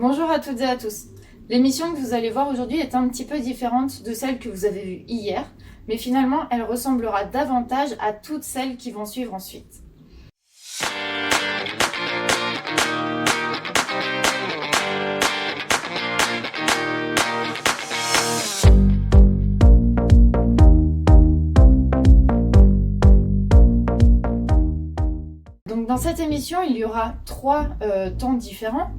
Bonjour à toutes et à tous. L'émission que vous allez voir aujourd'hui est un petit peu différente de celle que vous avez vue hier, mais finalement elle ressemblera davantage à toutes celles qui vont suivre ensuite. Donc dans cette émission, il y aura trois temps différents.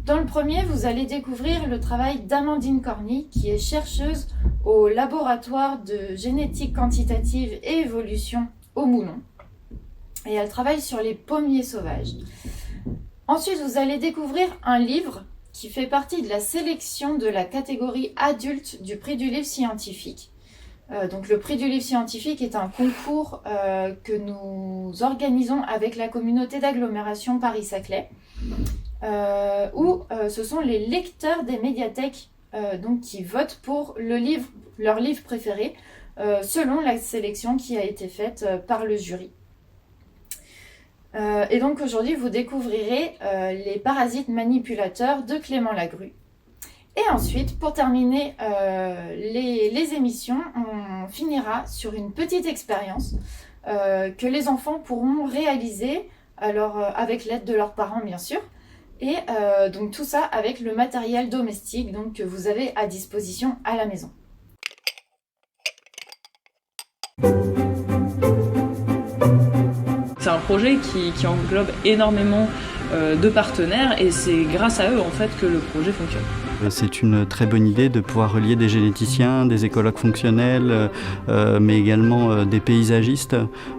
Dans le premier, vous allez découvrir le travail d'Amandine Corny, qui est chercheuse au laboratoire de génétique quantitative et évolution au Moulon. Et elle travaille sur les pommiers sauvages. Ensuite, vous allez découvrir un livre qui fait partie de la sélection de la catégorie adulte du prix du livre scientifique. Donc le prix du livre scientifique est un concours que nous organisons avec la communauté d'agglomération Paris-Saclay, où ce sont les lecteurs des médiathèques donc qui votent pour leur livre préféré selon la sélection qui a été faite par le jury. Et donc aujourd'hui vous découvrirez les parasites manipulateurs de Clément Lagru. Et ensuite, pour terminer les émissions, on finira sur une petite expérience que les enfants pourront réaliser, alors avec l'aide de leurs parents bien sûr, et donc tout ça avec le matériel domestique donc, que vous avez à disposition à la maison. C'est un projet qui englobe énormément de partenaires et c'est grâce à eux en fait que le projet fonctionne. C'est une très bonne idée de pouvoir relier des généticiens, des écologues fonctionnels, mais également des paysagistes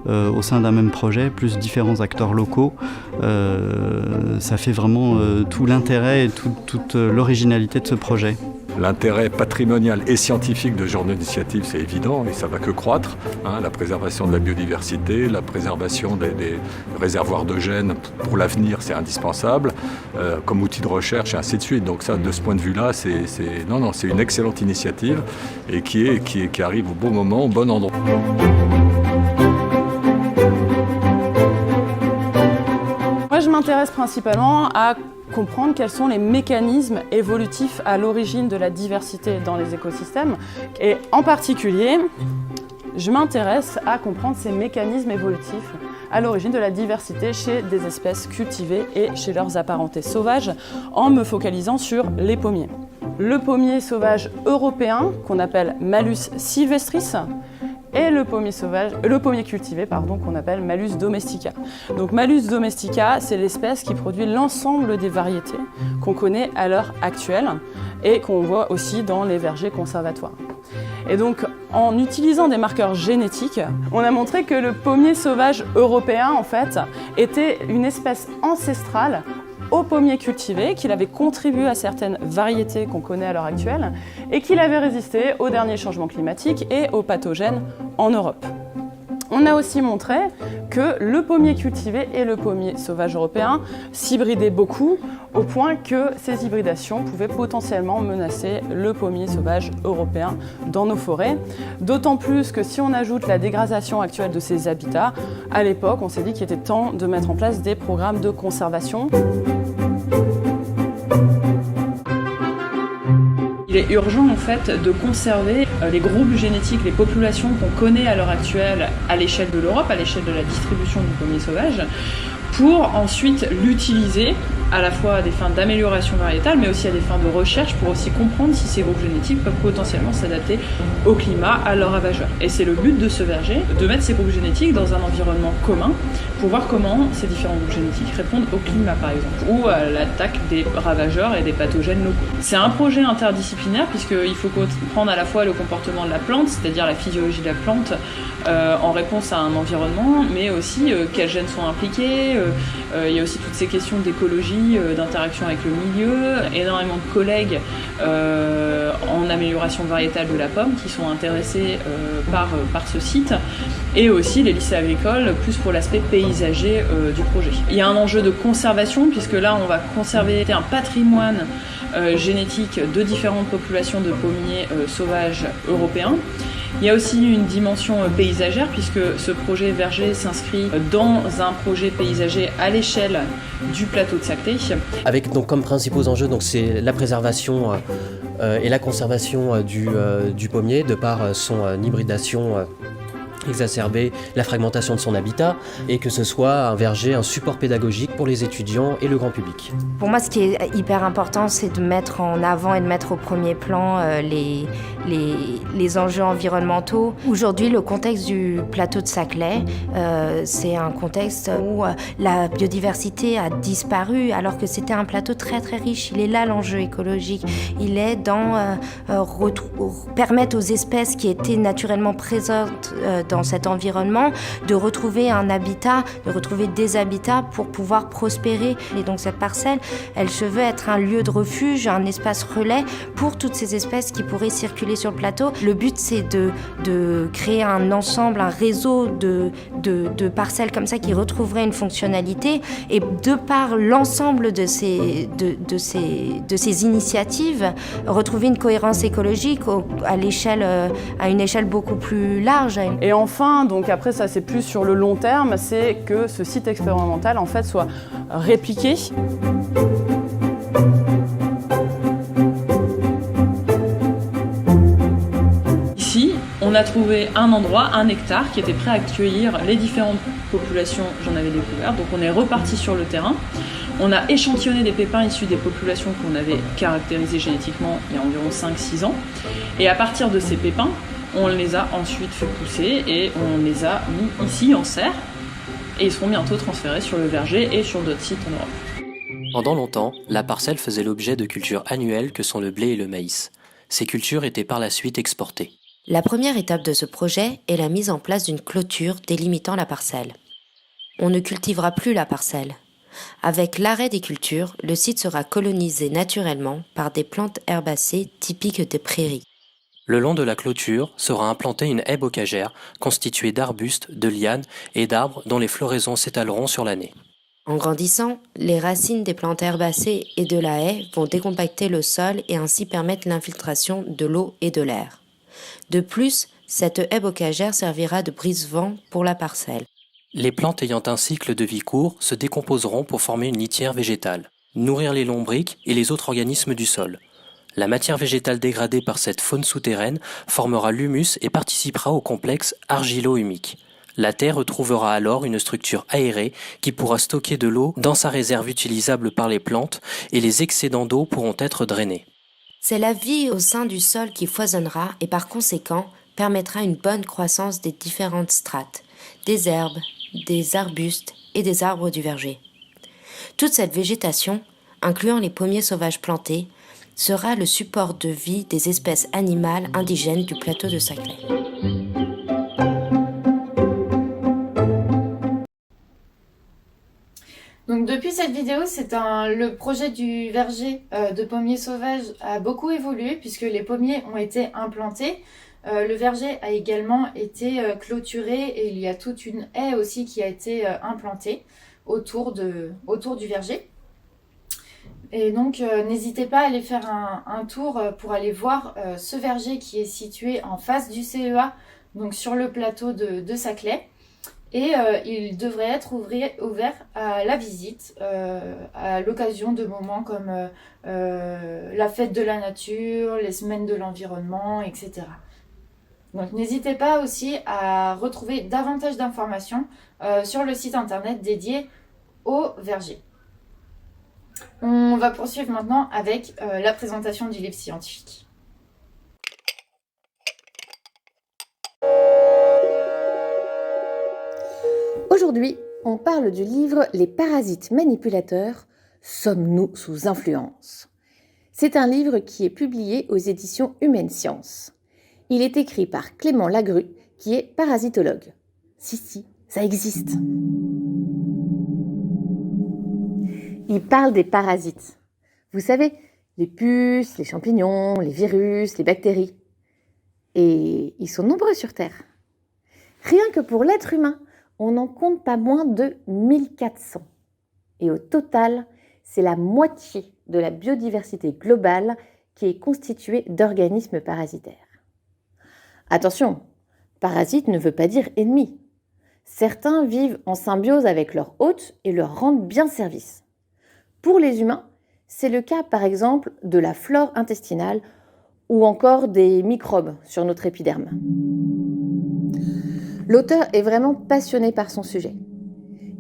au sein d'un même projet, plus différents acteurs locaux. Ça fait vraiment tout l'intérêt et toute l'originalité de ce projet. L'intérêt patrimonial et scientifique de ce genre d'initiative, c'est évident, et ça ne va que croître. La préservation de la biodiversité, la préservation des réservoirs de gènes pour l'avenir, c'est indispensable, comme outil de recherche et ainsi de suite. Donc ça, de ce point de vue-là, c'est une excellente initiative et qui arrive au bon moment, au bon endroit. Moi, je m'intéresse principalement à comprendre quels sont les mécanismes évolutifs à l'origine de la diversité dans les écosystèmes. Et en particulier, je m'intéresse à comprendre ces mécanismes évolutifs à l'origine de la diversité chez des espèces cultivées et chez leurs apparentés sauvages, en me focalisant sur les pommiers. Le pommier sauvage européen, qu'on appelle Malus sylvestris, et le pommier cultivé, qu'on appelle Malus domestica. Donc Malus domestica, c'est l'espèce qui produit l'ensemble des variétés qu'on connaît à l'heure actuelle et qu'on voit aussi dans les vergers conservatoires. Et donc, en utilisant des marqueurs génétiques, on a montré que le pommier sauvage européen, en fait, était une espèce ancestrale au pommier cultivé, qu'il avait contribué à certaines variétés qu'on connaît à l'heure actuelle et qu'il avait résisté aux derniers changements climatiques et aux pathogènes en Europe. On a aussi montré que le pommier cultivé et le pommier sauvage européen s'hybridaient beaucoup, au point que ces hybridations pouvaient potentiellement menacer le pommier sauvage européen dans nos forêts. D'autant plus que si on ajoute la dégradation actuelle de ces habitats, à l'époque, on s'est dit qu'il était temps de mettre en place des programmes de conservation. Il est urgent en fait de conserver les groupes génétiques, les populations qu'on connaît à l'heure actuelle à l'échelle de l'Europe, à l'échelle de la distribution du pommier sauvage, pour ensuite l'utiliser à la fois à des fins d'amélioration variétale, mais aussi à des fins de recherche pour aussi comprendre si ces groupes génétiques peuvent potentiellement s'adapter au climat, à leurs ravageurs. Et c'est le but de ce verger, de mettre ces groupes génétiques dans un environnement commun pour voir comment ces différents groupes génétiques répondent au climat par exemple, ou à l'attaque des ravageurs et des pathogènes locaux. C'est un projet interdisciplinaire puisqu'il faut comprendre à la fois le comportement de la plante, c'est-à-dire la physiologie de la plante en réponse à un environnement, mais aussi quels gènes sont impliqués. Il y a aussi toutes ces questions d'écologie, d'interaction avec le milieu, énormément de collègues en amélioration variétale de la pomme qui sont intéressés par ce site, et aussi les lycées agricoles, plus pour l'aspect paysager du projet. Il y a un enjeu de conservation, puisque là on va conserver un patrimoine génétique de différentes populations de pommiers sauvages européens, Il y a aussi une dimension paysagère puisque ce projet verger s'inscrit dans un projet paysager à l'échelle du plateau de Saclay. Avec donc comme principaux enjeux, donc c'est la préservation et la conservation du pommier de par son hybridation exacerbée, la fragmentation de son habitat, et que ce soit un verger, un support pédagogique pour les étudiants et le grand public. Pour moi, ce qui est hyper important, c'est de mettre en avant et de mettre au premier plan les enjeux environnementaux. Aujourd'hui, le contexte du plateau de Saclay, c'est un contexte où la biodiversité a disparu, alors que c'était un plateau très très riche. Il est là l'enjeu écologique. Il est dans permettre aux espèces qui étaient naturellement présentes dans cet environnement de retrouver un habitat, de retrouver des habitats pour pouvoir prospérer. Et donc cette parcelle, elle se veut être un lieu de refuge, un espace relais pour toutes ces espèces qui pourraient circuler sur le plateau. Le but, c'est de créer un ensemble, un réseau de parcelles comme ça qui retrouveraient une fonctionnalité. Et de par l'ensemble de ces initiatives, retrouver une cohérence écologique à une échelle beaucoup plus large. Et enfin, donc après ça c'est plus sur le long terme, c'est que ce site expérimental en fait soit répliqué. Ici, on a trouvé un endroit, un hectare, qui était prêt à accueillir les différentes populations j'en avais découvertes. Donc on est reparti sur le terrain. On a échantillonné des pépins issus des populations qu'on avait caractérisées génétiquement il y a environ 5-6 ans. Et à partir de ces pépins, on les a ensuite fait pousser et on les a mis ici en serre. Et ils seront bientôt transférés sur le verger et sur d'autres sites en Europe. Pendant longtemps, la parcelle faisait l'objet de cultures annuelles que sont le blé et le maïs. Ces cultures étaient par la suite exportées. La première étape de ce projet est la mise en place d'une clôture délimitant la parcelle. On ne cultivera plus la parcelle. Avec l'arrêt des cultures, le site sera colonisé naturellement par des plantes herbacées typiques des prairies. Le long de la clôture sera implantée une haie bocagère constituée d'arbustes, de lianes et d'arbres dont les floraisons s'étaleront sur l'année. En grandissant, les racines des plantes herbacées et de la haie vont décompacter le sol et ainsi permettre l'infiltration de l'eau et de l'air. De plus, cette haie bocagère servira de brise-vent pour la parcelle. Les plantes ayant un cycle de vie court se décomposeront pour former une litière végétale, nourrir les lombrics et les autres organismes du sol. La matière végétale dégradée par cette faune souterraine formera l'humus et participera au complexe argilo-humique. La terre retrouvera alors une structure aérée qui pourra stocker de l'eau dans sa réserve utilisable par les plantes et les excédents d'eau pourront être drainés. C'est la vie au sein du sol qui foisonnera et par conséquent permettra une bonne croissance des différentes strates, des herbes, des arbustes et des arbres du verger. Toute cette végétation, incluant les pommiers sauvages plantés, sera le support de vie des espèces animales indigènes du plateau de Saclay. Donc depuis cette vidéo, le projet du verger de pommiers sauvages a beaucoup évolué puisque les pommiers ont été implantés. Le verger a également été clôturé et il y a toute une haie aussi qui a été implantée autour du verger. Et donc n'hésitez pas à aller faire un tour pour aller voir ce verger qui est situé en face du CEA, donc sur le plateau de Saclay. Et il devrait être ouvert à la visite à l'occasion de moments comme la fête de la nature, les semaines de l'environnement, etc. Donc n'hésitez pas aussi à retrouver davantage d'informations sur le site internet dédié au verger. On va poursuivre maintenant avec la présentation du livre scientifique. Aujourd'hui, on parle du livre « Les parasites manipulateurs, sommes-nous sous influence ?» C'est un livre qui est publié aux éditions Humaine Science. Il est écrit par Clément Lagru, qui est parasitologue. Si, ça existe. Il parle des parasites. Vous savez, les puces, les champignons, les virus, les bactéries. Et ils sont nombreux sur Terre. Rien que pour l'être humain, on n'en compte pas moins de 1400. Et au total, c'est la moitié de la biodiversité globale qui est constituée d'organismes parasitaires. Attention, parasite ne veut pas dire ennemi. Certains vivent en symbiose avec leur hôte et leur rendent bien service. Pour les humains, c'est le cas par exemple de la flore intestinale ou encore des microbes sur notre épiderme. L'auteur est vraiment passionné par son sujet.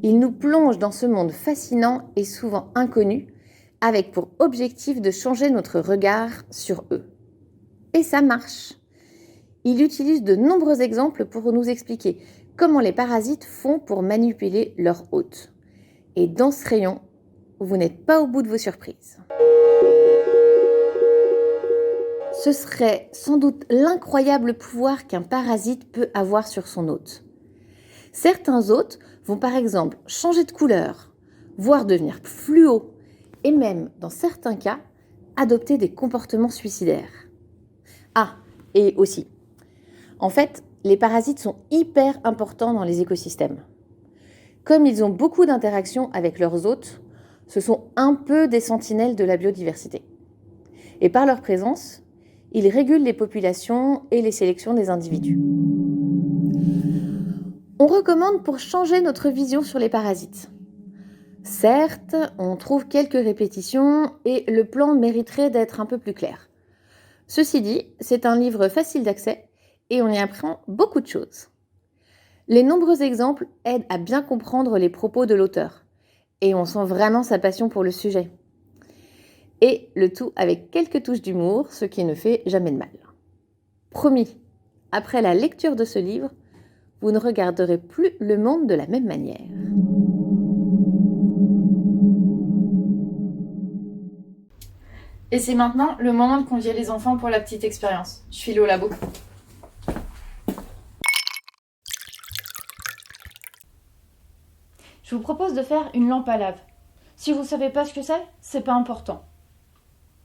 Il nous plonge dans ce monde fascinant et souvent inconnu, avec pour objectif de changer notre regard sur eux. Et ça marche. Il utilise de nombreux exemples pour nous expliquer comment les parasites font pour manipuler leur hôte. Et dans ce rayon, vous n'êtes pas au bout de vos surprises. Ce serait sans doute l'incroyable pouvoir qu'un parasite peut avoir sur son hôte. Certains hôtes vont par exemple changer de couleur, voire devenir fluo, et même, dans certains cas, adopter des comportements suicidaires. Ah, et aussi, en fait, les parasites sont hyper importants dans les écosystèmes. Comme ils ont beaucoup d'interactions avec leurs hôtes, ce sont un peu des sentinelles de la biodiversité. Et par leur présence, ils régulent les populations et les sélections des individus. On recommande pour changer notre vision sur les parasites. Certes, on trouve quelques répétitions et le plan mériterait d'être un peu plus clair. Ceci dit, c'est un livre facile d'accès et on y apprend beaucoup de choses. Les nombreux exemples aident à bien comprendre les propos de l'auteur et on sent vraiment sa passion pour le sujet. Et le tout avec quelques touches d'humour, ce qui ne fait jamais de mal. Promis, après la lecture de ce livre, vous ne regarderez plus le monde de la même manière. Et c'est maintenant le moment de convier les enfants pour la petite expérience. Je file au labo. Je vous propose de faire une lampe à lave. Si vous ne savez pas ce que c'est pas important.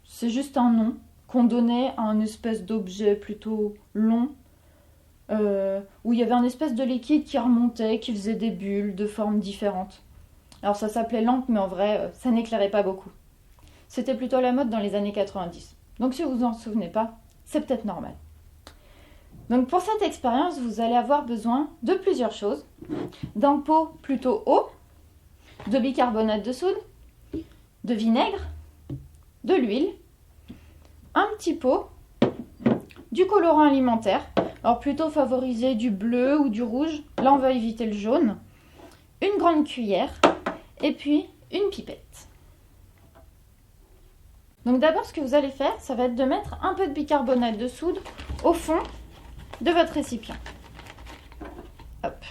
C'est juste un nom qu'on donnait à un espèce d'objet plutôt long, où il y avait un espèce de liquide qui remontait, qui faisait des bulles de formes différentes. Alors ça s'appelait lampe, mais en vrai, ça n'éclairait pas beaucoup. C'était plutôt la mode dans les années 90. Donc si vous vous en souvenez pas, c'est peut-être normal. Donc pour cette expérience, vous allez avoir besoin de plusieurs choses. D'un pot plutôt haut, de bicarbonate de soude, de vinaigre, de l'huile, un petit pot, du colorant alimentaire, alors plutôt favoriser du bleu ou du rouge, là on va éviter le jaune, une grande cuillère et puis une pipette. Donc d'abord ce que vous allez faire, ça va être de mettre un peu de bicarbonate de soude au fond de votre récipient. Hop.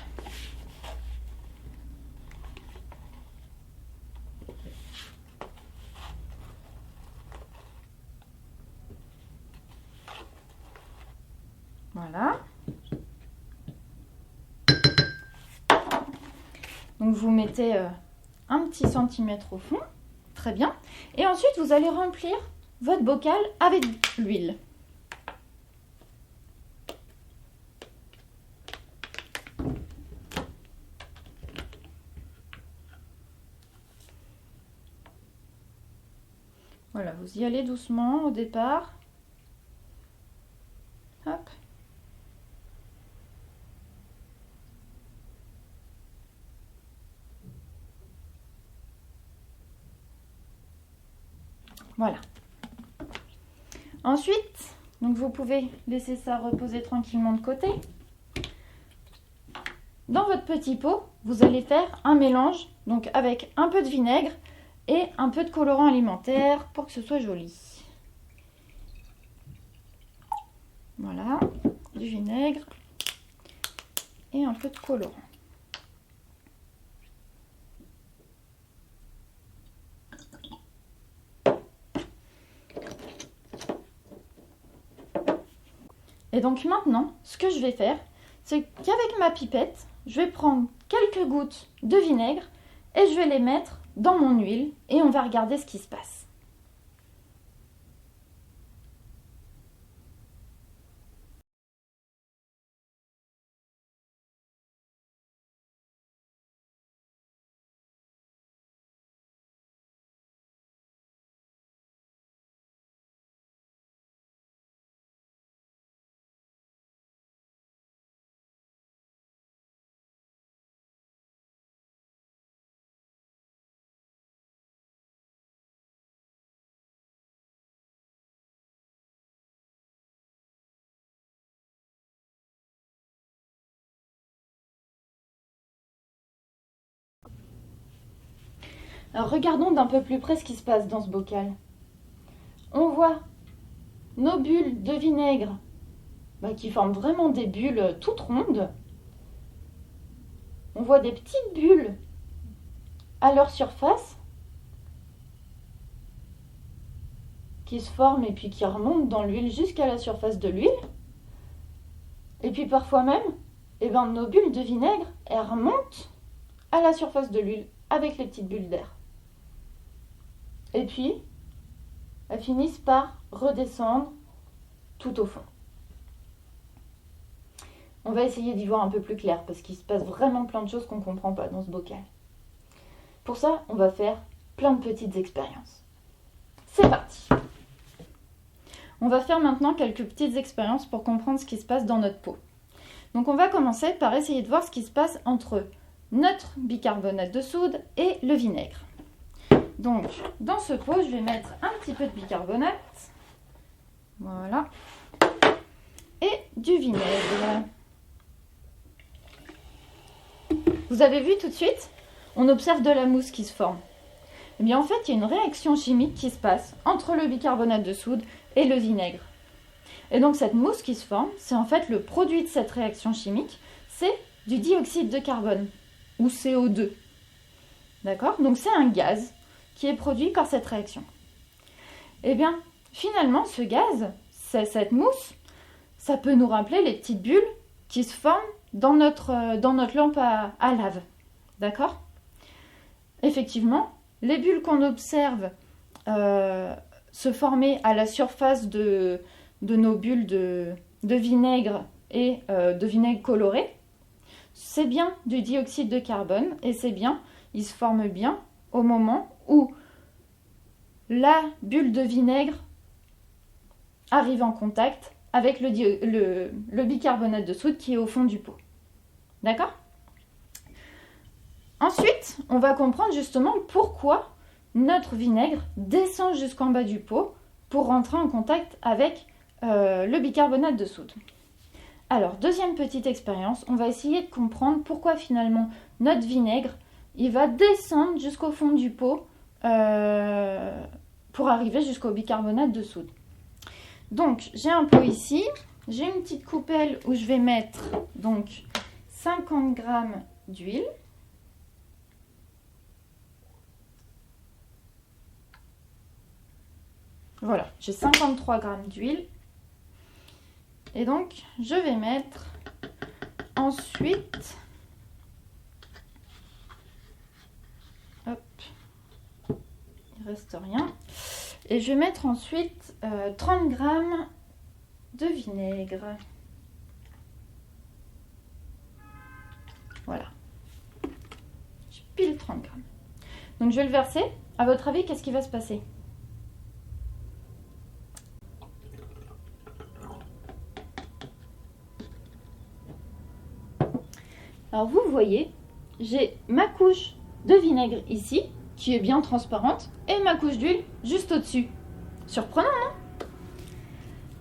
Voilà. Donc vous mettez un petit centimètre au fond, très bien. Et ensuite vous allez remplir votre bocal avec l'huile. Voilà, vous y allez doucement au départ. Hop. Voilà. Ensuite, donc vous pouvez laisser ça reposer tranquillement de côté. Dans votre petit pot, vous allez faire un mélange donc avec un peu de vinaigre et un peu de colorant alimentaire pour que ce soit joli. Voilà, du vinaigre et un peu de colorant. Et donc maintenant, ce que je vais faire, c'est qu'avec ma pipette, je vais prendre quelques gouttes de vinaigre et je vais les mettre dans mon huile et on va regarder ce qui se passe. Alors regardons d'un peu plus près ce qui se passe dans ce bocal. On voit nos bulles de vinaigre qui forment vraiment des bulles toutes rondes. On voit des petites bulles à leur surface qui se forment et puis qui remontent dans l'huile jusqu'à la surface de l'huile. Et puis parfois même, nos bulles de vinaigre, elles remontent à la surface de l'huile avec les petites bulles d'air. Et puis, elles finissent par redescendre tout au fond. On va essayer d'y voir un peu plus clair parce qu'il se passe vraiment plein de choses qu'on ne comprend pas dans ce bocal. Pour ça, on va faire plein de petites expériences. C'est parti! On va faire maintenant quelques petites expériences pour comprendre ce qui se passe dans notre pot. Donc on va commencer par essayer de voir ce qui se passe entre notre bicarbonate de soude et le vinaigre. Donc dans ce pot, je vais mettre un petit peu de bicarbonate. Voilà. Et du vinaigre. Vous avez vu tout de suite, on observe de la mousse qui se forme. Eh bien en fait, il y a une réaction chimique qui se passe entre le bicarbonate de soude et le vinaigre. Et donc cette mousse qui se forme, c'est en fait le produit de cette réaction chimique, c'est du dioxyde de carbone, ou CO2. D'accord? Donc c'est un gaz qui est produit par cette réaction. Eh bien, finalement, ce gaz, cette mousse, ça peut nous rappeler les petites bulles qui se forment dans notre lampe à lave. D'accord? Effectivement, les bulles qu'on observe se former à la surface de nos bulles de vinaigre et de vinaigre coloré, c'est bien du dioxyde de carbone et c'est bien, il se forme bien au moment où la bulle de vinaigre arrive en contact avec le bicarbonate de soude qui est au fond du pot. D'accord? Ensuite, on va comprendre justement pourquoi notre vinaigre descend jusqu'en bas du pot pour rentrer en contact avec le bicarbonate de soude. Alors, deuxième petite expérience, on va essayer de comprendre pourquoi finalement notre vinaigre, il va descendre jusqu'au fond du pot pour arriver jusqu'au bicarbonate de soude. Donc, j'ai un pot ici, j'ai une petite coupelle où je vais mettre donc 50 g d'huile. Voilà, j'ai 53 g d'huile. Et donc, je vais mettre ensuite... Hop, il reste rien. Et je vais mettre ensuite 30 g de vinaigre. Voilà. Je pile 30 g. Donc, je vais le verser. À votre avis, qu'est-ce qui va se passer ? Alors vous voyez, j'ai ma couche de vinaigre ici, qui est bien transparente, et ma couche d'huile juste au-dessus. Surprenant, non?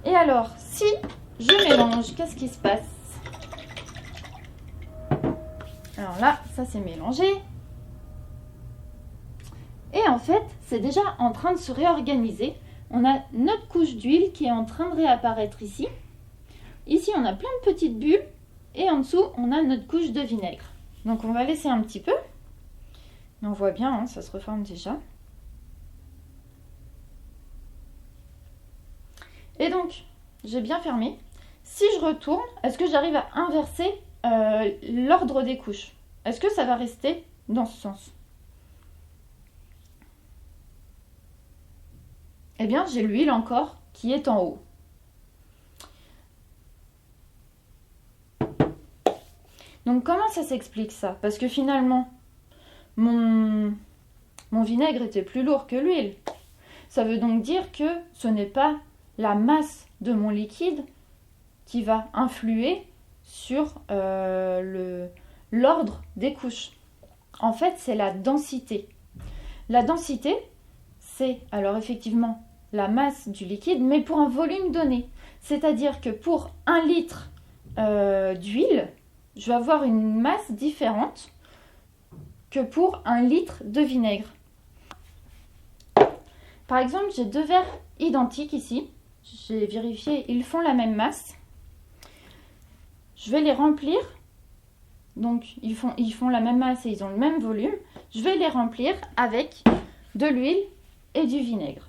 Et alors, si je mélange, qu'est-ce qui se passe? Alors là, ça c'est mélangé. Et en fait, c'est déjà en train de se réorganiser. On a notre couche d'huile qui est en train de réapparaître ici. Ici, on a plein de petites bulles. Et en dessous, on a notre couche de vinaigre. Donc, on va laisser un petit peu. On voit bien, hein, ça se reforme déjà. Et donc, j'ai bien fermé. Si je retourne, est-ce que j'arrive à inverser l'ordre des couches? Est-ce que ça va rester dans ce sens? Eh bien, j'ai l'huile encore qui est en haut. Donc comment ça s'explique ça? Parce que finalement, mon vinaigre était plus lourd que l'huile. Ça veut donc dire que ce n'est pas la masse de mon liquide qui va influer sur l'ordre des couches. En fait, c'est la densité. La densité, c'est alors effectivement la masse du liquide, mais pour un volume donné. C'est-à-dire que pour 1 litre d'huile, je vais avoir une masse différente que pour 1 litre de vinaigre. Par exemple, j'ai 2 verres identiques ici. J'ai vérifié, ils font la même masse. Je vais les remplir. Donc, ils font la même masse et ils ont le même volume. Je vais les remplir avec de l'huile et du vinaigre.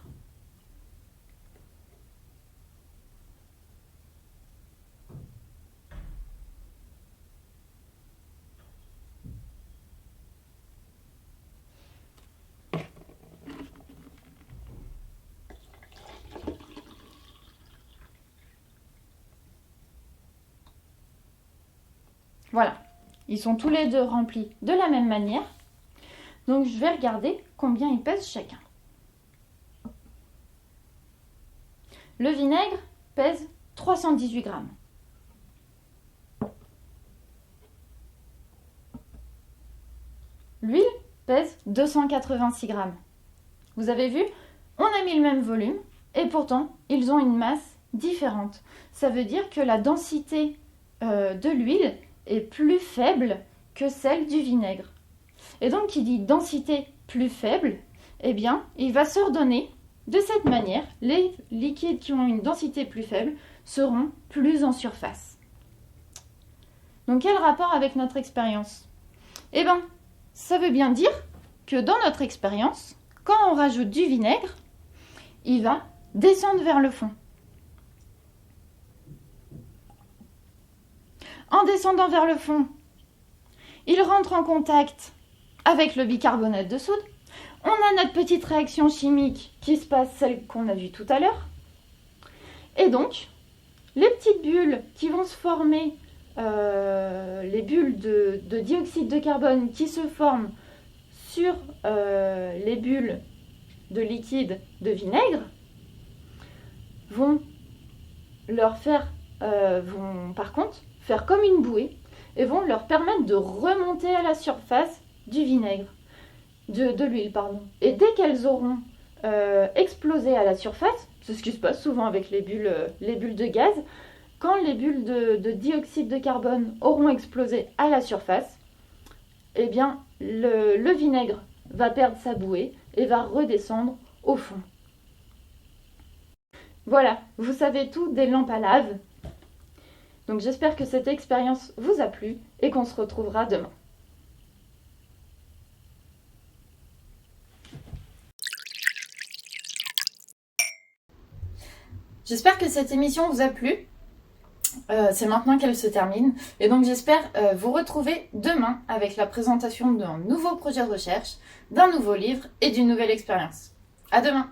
Voilà, ils sont tous les deux remplis de la même manière. Donc je vais regarder combien ils pèsent chacun. Le vinaigre pèse 318 grammes. L'huile pèse 286 grammes. Vous avez vu, on a mis le même volume et pourtant ils ont une masse différente. Ça veut dire que la densité de l'huile est plus faible que celle du vinaigre. Et donc, qui dit densité plus faible, eh bien, il va s'ordonner de cette manière. Les liquides qui ont une densité plus faible seront plus en surface. Donc, quel rapport avec notre expérience? Eh bien, ça veut bien dire que dans notre expérience, quand on rajoute du vinaigre, il va descendre vers le fond. En descendant vers le fond, il rentre en contact avec le bicarbonate de soude. On a notre petite réaction chimique qui se passe, celle qu'on a vue tout à l'heure. Et donc, les petites bulles qui vont se former, les bulles de dioxyde de carbone qui se forment sur les bulles de liquide de vinaigre, vont par contre faire comme une bouée et vont leur permettre de remonter à la surface du vinaigre, de l'huile, pardon. Et dès qu'elles auront explosé à la surface, c'est ce qui se passe souvent avec les bulles de gaz, quand les bulles de dioxyde de carbone auront explosé à la surface, eh bien le vinaigre va perdre sa bouée et va redescendre au fond. Voilà, vous savez tout des lampes à lave. Donc j'espère que cette expérience vous a plu et qu'on se retrouvera demain. J'espère que cette émission vous a plu. C'est maintenant qu'elle se termine. Et donc j'espère vous retrouver demain avec la présentation d'un nouveau projet de recherche, d'un nouveau livre et d'une nouvelle expérience. À demain!